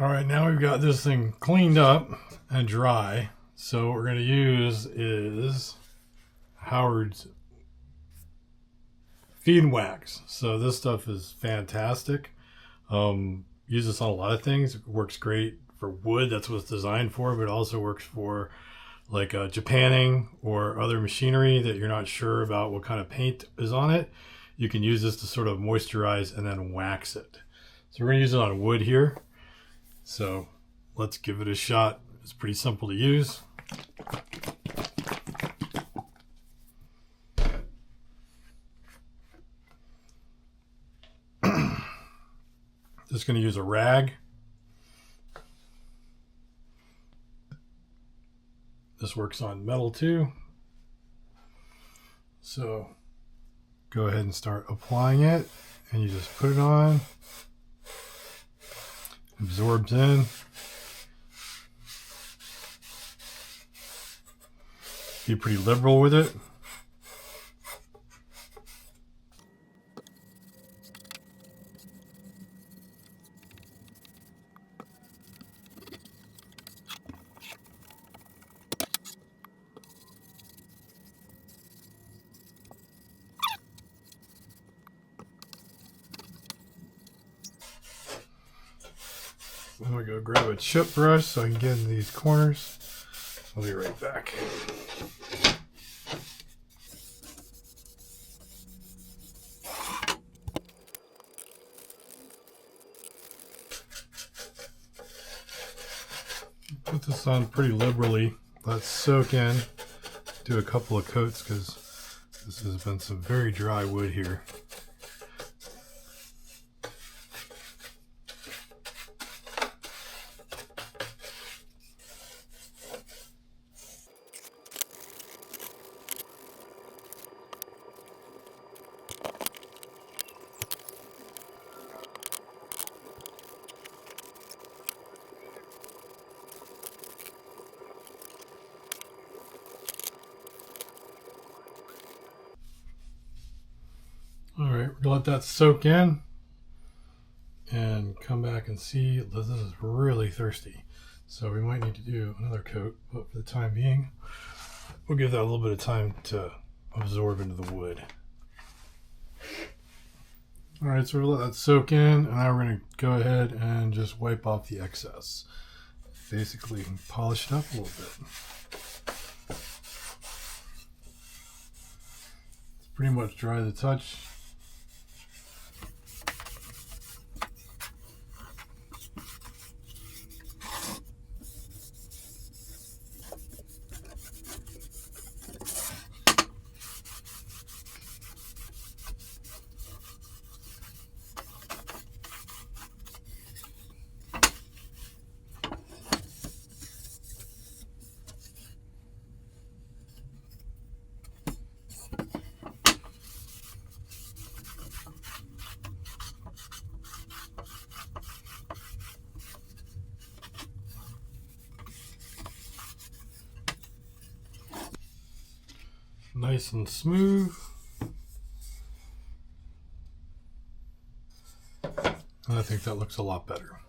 All right, now we've got this thing cleaned up and dry. So what we're going to use is Howard's feed wax. So this stuff is fantastic. Use this on a lot of things. It works great for wood. That's what it's designed for, but it also works for like Japanning or other machinery that you're not sure about what kind of paint is on it. You can use this to sort of moisturize and then wax it. So we're going to use it on wood here. So let's give it a shot. It's pretty simple to use. Just going to use a rag. This works on metal too. So go ahead and start applying it, and you just put it on. Absorbs in. Be pretty liberal with it. I'm going to go grab a chip brush so I can get into these corners. I'll be right back. Put this on pretty liberally. Let's soak in. Do a couple of coats because this has been some very dry wood here. All right, we're gonna let that soak in and come back and see. This is really thirsty, so we might need to do another coat, but for the time being, we'll give that a little bit of time to absorb into the wood. All right, so we'll let that soak in, and now we're gonna go ahead and just wipe off the excess. Basically, polish it up a little bit. It's pretty much dry to the touch. Nice and smooth. And I think that looks a lot better.